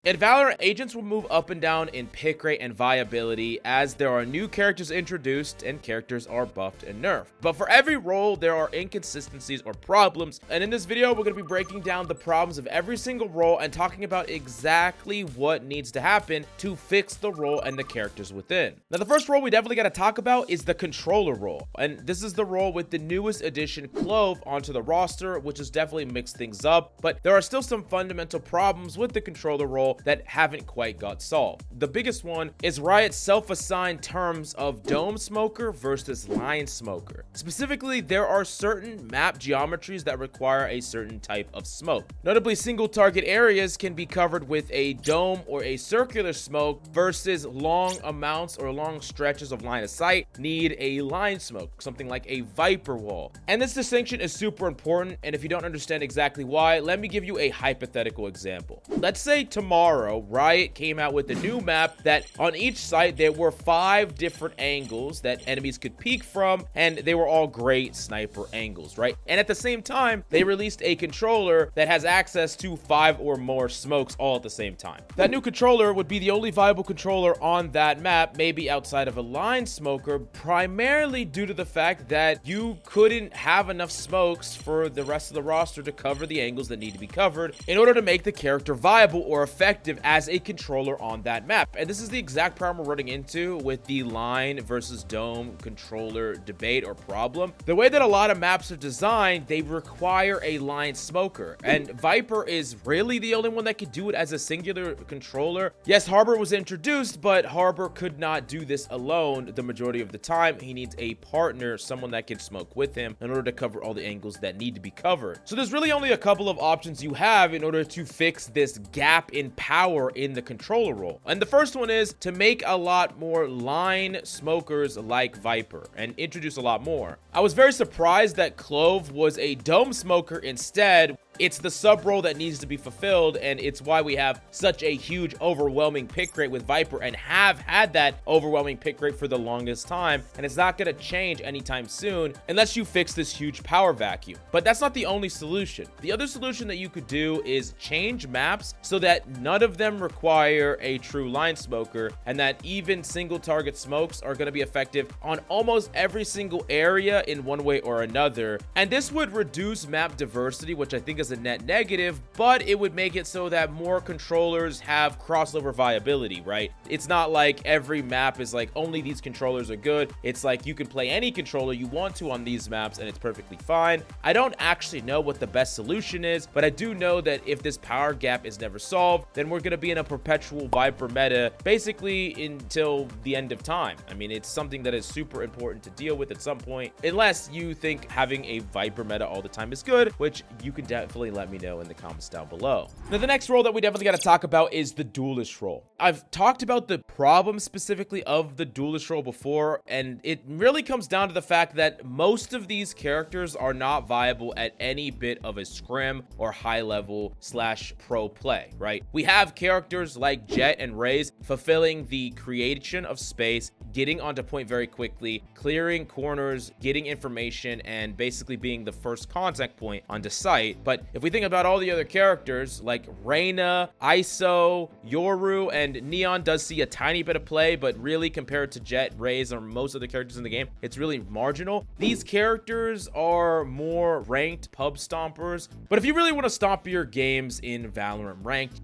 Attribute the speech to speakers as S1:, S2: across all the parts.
S1: In Valorant, agents will move up and down in pick rate and viability as there are new characters introduced and characters are buffed and nerfed. But for every role, there are inconsistencies or problems. And in this video, we're going to be breaking down the problems of every single role and talking about exactly what needs to happen to fix the role and the characters within. Now, the first role we definitely got to talk about is the controller role. And this is the role with the newest addition, Clove, onto the roster, which has definitely mixed things up. But there are still some fundamental problems with the controller role that haven't quite got solved. The biggest one is Riot's self-assigned terms of dome smoker versus line smoker. Specifically, there are certain map geometries that require a certain type of smoke. Notably, single target areas can be covered with a dome or a circular smoke versus long amounts or long stretches of line of sight need a line smoke, something like a Viper wall. And this distinction is super important, and if you don't understand exactly why, let me give you a hypothetical example. Let's say tomorrow Riot came out with a new map that on each site there were 5 different angles that enemies could peek from, and they were all great sniper angles, right? And at the same time, they released a controller that has access to 5 or more smokes all at the same time. That new controller would be the only viable controller on that map, maybe outside of a line smoker, primarily due to the fact that you couldn't have enough smokes for the rest of the roster to cover the angles that need to be covered in order to make the character viable or effective as a controller on that map. And this is the exact problem we're running into with the line versus dome controller debate or problem. The way that a lot of maps are designed, they require a line smoker, and Viper is really the only one that could do it as a singular controller. Yes, Harbor was introduced, but Harbor could not do this alone the majority of the time. He needs a partner, someone that can smoke with him in order to cover all the angles that need to be covered. So there's really only a couple of options you have in order to fix this gap in power in the controller role. And the first one is to make a lot more line smokers like Viper and introduce a lot more. I was very surprised that Clove was a dome smoker instead. It's the sub role that needs to be fulfilled, and it's why we have such a huge overwhelming pick rate with Viper and have had that overwhelming pick rate for the longest time, and it's not going to change anytime soon unless you fix this huge power vacuum. But that's not the only solution. The other solution that you could do is change maps so that none of them require a true line smoker, and that even single target smokes are going to be effective on almost every single area in one way or another. And this would reduce map diversity, which I think is a net negative, but it would make it so that more controllers have crossover viability, right? It's not like every map is like only these controllers are good. It's like you can play any controller you want to on these maps and it's perfectly fine. I don't actually know what the best solution is, but I do know that if this power gap is never solved, then we're going to be in a perpetual Viper meta basically until the end of time. I mean, it's something that is super important to deal with at some point, unless you think having a Viper meta all the time is good, which you can definitely let me know in the comments down below. Now, the next role that we definitely got to talk about is the Duelist role. I've talked about the problem specifically of the Duelist role before, and it really comes down to the fact that most of these characters are not viable at any bit of a scrim or high level / pro play, right? We have characters like Jett and Raze fulfilling the creation of space, getting onto point very quickly, clearing corners, getting information, and basically being the first contact point onto site. But if we think about all the other characters like Reyna, ISO, Yoru, and Neon does see a tiny bit of play, but really compared to Jett, Raze, or most of the characters in the game, it's really marginal. These characters are more ranked pub stompers. But if you really want to stomp your games in Valorant ranked,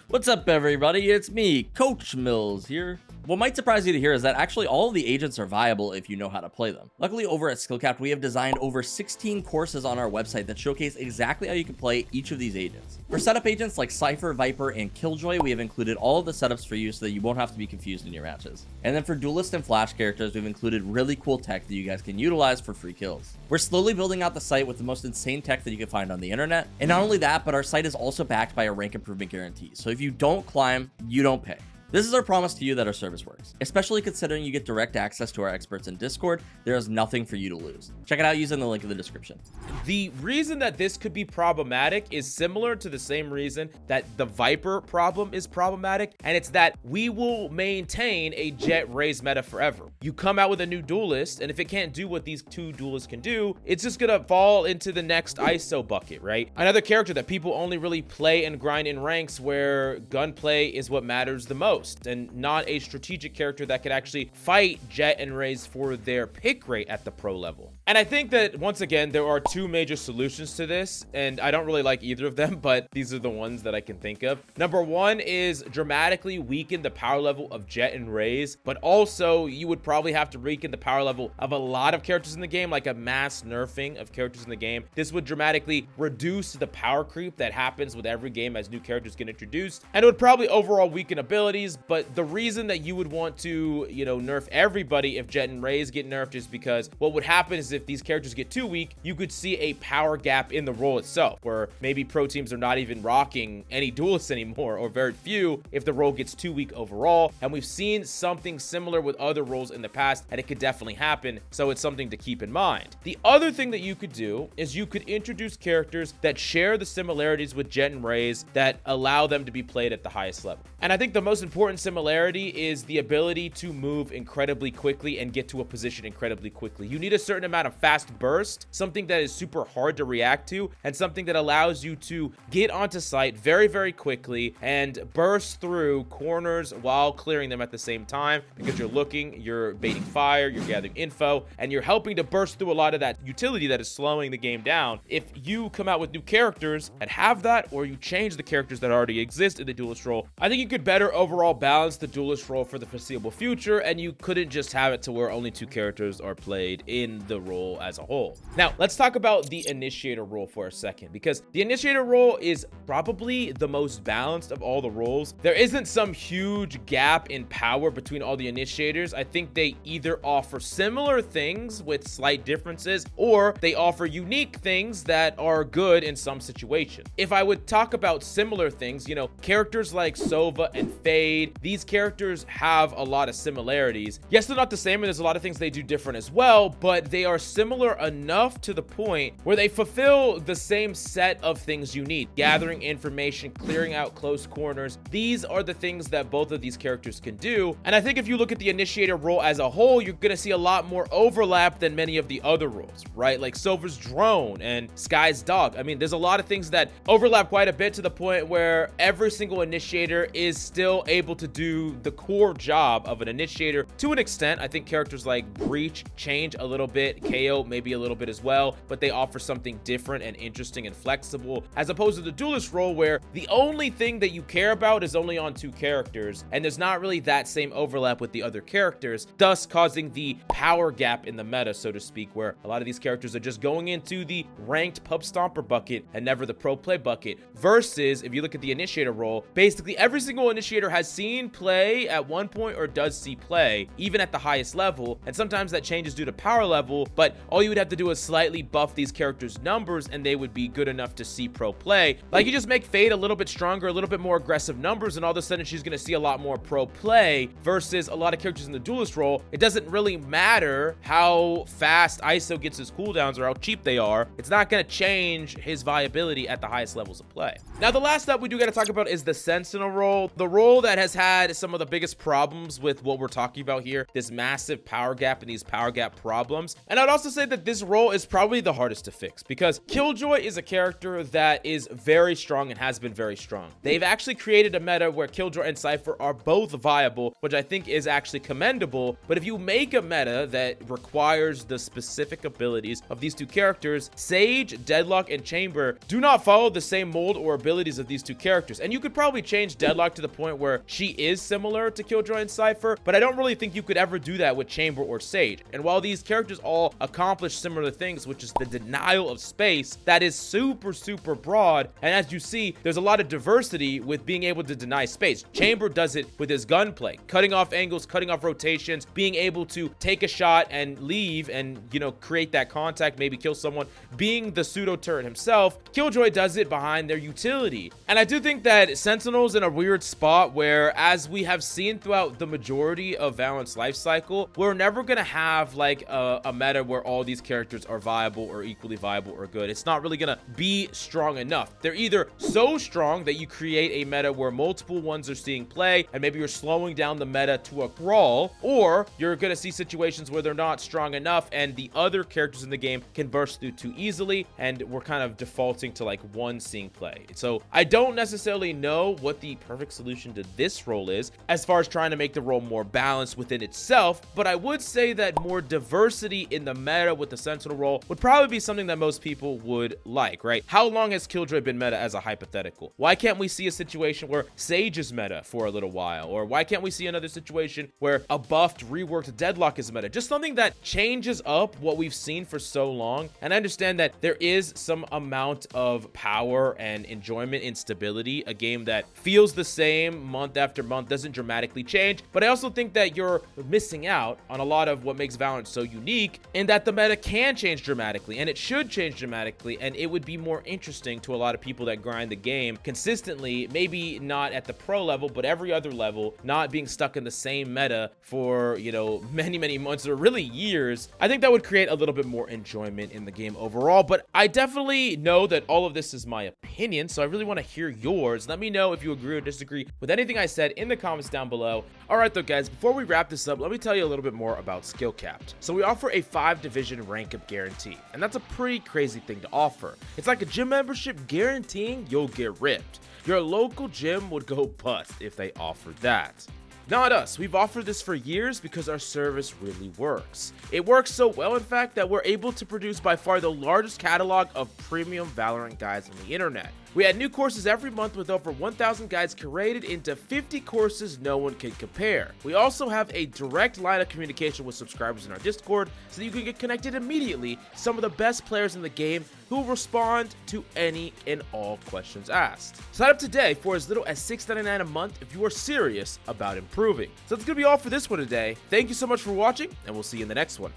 S2: What's up, everybody? It's me, Coach Mills here. What might surprise you to hear is that actually all of the agents are viable if you know how to play them. Luckily, over at SkillCapped, we have designed over 16 courses on our website that showcase exactly how you can play each of these agents. For setup agents like Cypher, Viper, and Killjoy, we have included all of the setups for you so that you won't have to be confused in your matches. And then for Duelist and Flash characters, we've included really cool tech that you guys can utilize for free kills. We're slowly building out the site with the most insane tech that you can find on the internet. And not only that, but our site is also backed by a rank improvement guarantee. So if you don't climb, you don't pay. This is our promise to you that our service works, especially considering you get direct access to our experts in Discord. There is nothing for you to lose. Check it out using the link in the description.
S1: The reason that this could be problematic is similar to the same reason that the Viper problem is problematic, and it's that we will maintain a Jett Raze meta forever. You come out with a new Duelist, and if it can't do what these two Duelists can do, it's just gonna fall into the next ISO bucket, right? Another character that people only really play and grind in ranks where gunplay is what matters the most, and not a strategic character that could actually fight Jett and Raze for their pick rate at the pro level. And I think that, once again, there are two major solutions to this, and I don't really like either of them, but these are the ones that I can think of. Number one is dramatically weaken the power level of Jett and Raze, but also you would probably have to weaken the power level of a lot of characters in the game, like a mass nerfing of characters in the game. This would dramatically reduce the power creep that happens with every game as new characters get introduced, and it would probably overall weaken abilities. But the reason that you would want to, nerf everybody if Jett and Raze get nerfed is because what would happen is if these characters get too weak, you could see a power gap in the role itself, where maybe pro teams are not even rocking any duelists anymore, or very few, if the role gets too weak overall. And we've seen something similar with other roles in the past, and it could definitely happen, so it's something to keep in mind. The other thing that you could do is you could introduce characters that share the similarities with Jett and Raze that allow them to be played at the highest level. And I think the most important similarity is the ability to move incredibly quickly and get to a position incredibly quickly. You need a certain amount of fast burst, something that is super hard to react to, and something that allows you to get onto site very, very quickly and burst through corners while clearing them at the same time, because you're looking, you're baiting fire, you're gathering info, and you're helping to burst through a lot of that utility that is slowing the game down. If you come out with new characters that have that, or you change the characters that already exist in the Duelist role, I think you could better overall balance the Duelist role for the foreseeable future, and you couldn't just have it to where only two characters are played in the role as a whole. Now, let's talk about the Initiator role for a second, because the Initiator role is probably the most balanced of all the roles. There isn't some huge gap in power between all the Initiators. I think they either offer similar things with slight differences, or they offer unique things that are good in some situations. If I would talk about similar things, characters like Sova and Fade, these characters have a lot of similarities. Yes, they're not the same, and there's a lot of things they do different as well, but they are similar enough to the point where they fulfill the same set of things you need. Gathering information, clearing out close corners. These are the things that both of these characters can do. And I think if you look at the Initiator role as a whole, you're gonna see a lot more overlap than many of the other roles, right? Like Sova's drone and Sky's dog. I mean, there's a lot of things that overlap quite a bit, to the point where every single Initiator is still able to do the core job of an Initiator to an extent. I think characters like Breach change a little bit, Kayo maybe a little bit as well, but they offer something different and interesting and flexible, as opposed to the Duelist role where the only thing that you care about is only on two characters, and there's not really that same overlap with the other characters, thus causing the power gap in the meta, so to speak, where a lot of these characters are just going into the ranked pub stomper bucket and never the pro play bucket. Versus, if you look at the Initiator role, basically every single Initiator has seen play at one point or does see play, even at the highest level, and sometimes that changes due to power level, but all you would have to do is slightly buff these characters' numbers and they would be good enough to see pro play. Like, you just make Fade a little bit stronger, a little bit more aggressive numbers, and all of a sudden she's going to see a lot more pro play. Versus a lot of characters in the Duelist role, it doesn't really matter how fast ISO gets his cooldowns or how cheap they are. It's not going to change his viability at the highest levels of play. Now, the last step we do got to talk about is the Sentinel role, the role that has had some of the biggest problems with what we're talking about here, this massive power gap and these power gap problems. And I'd also say that this role is probably the hardest to fix, because Killjoy is a character that is very strong and has been very strong. They've actually created a meta where Killjoy and Cypher are both viable, which I think is actually commendable. But if you make a meta that requires the specific abilities of these two characters, Sage, Deadlock, and Chamber do not follow the same mold or abilities of these two characters. And you could probably change Deadlock to the point where she is similar to Killjoy and Cypher, but I don't really think you could ever do that with Chamber or Sage. And while these characters all accomplish similar things, which is the denial of space that is super, super broad. And as you see, there's a lot of diversity with being able to deny space. Chamber does it with his gunplay, cutting off angles, cutting off rotations, being able to take a shot and leave and, you know, create that contact, maybe kill someone, being the pseudo turret himself. Killjoy does it behind their utility. And I do think that Sentinel's in a weird spot where, as we have seen throughout the majority of Valorant's life cycle, we're never gonna have like a meta where all these characters are viable or equally viable or good. It's not really gonna be strong enough. They're either so strong that you create a meta where multiple ones are seeing play and maybe you're slowing down the meta to a crawl, or you're gonna see situations where they're not strong enough and the other characters in the game can burst through too easily, and we're kind of defaulting to like one seeing play. So I don't necessarily know what the perfect solution to this role is as far as trying to make the role more balanced within itself, but I would say that more diversity in the meta with the Sentinel role would probably be something that most people would like, right? How long has Killjoy been meta as a hypothetical? Why can't we see a situation where Sage is meta for a little while? Or why can't we see another situation where a buffed, reworked Deadlock is meta? Just something that changes up what we've seen for so long. And I understand that there is some amount of power and enjoyment in stability. A game that feels the same month after month doesn't dramatically change, but I also think that you're missing out on a lot of what makes Valorant so unique, in that the meta can change dramatically, and it should change dramatically, and it would be more interesting to a lot of people that grind the game consistently, maybe not at the pro level, but every other level, not being stuck in the same meta for, you know, many months or really years. I think that would create a little bit more enjoyment in the game overall, but I definitely know that all of this is my opinion, so I really want to hear yours. Let me know if you agree or disagree with anything I said in the comments down below. All right though, guys, before we wrap this up, let me tell you a little bit more about SkillCapped. So we offer a 5-division rank up guarantee, and that's a pretty crazy thing to offer. It's like a gym membership guaranteeing you'll get ripped. Your local gym would go bust if they offered that. Not us. We've offered this for years because our service really works. It works so well, in fact, that we're able to produce by far the largest catalog of premium Valorant guides on the internet. We add new courses every month with over 1,000 guides curated into 50 courses no one can compare. We also have a direct line of communication with subscribers in our Discord so that you can get connected immediately to some of the best players in the game who will respond to any and all questions asked. Sign up today for as little as $6.99 a month if you are serious about improving. So that's going to be all for this one today. Thank you so much for watching, and we'll see you in the next one.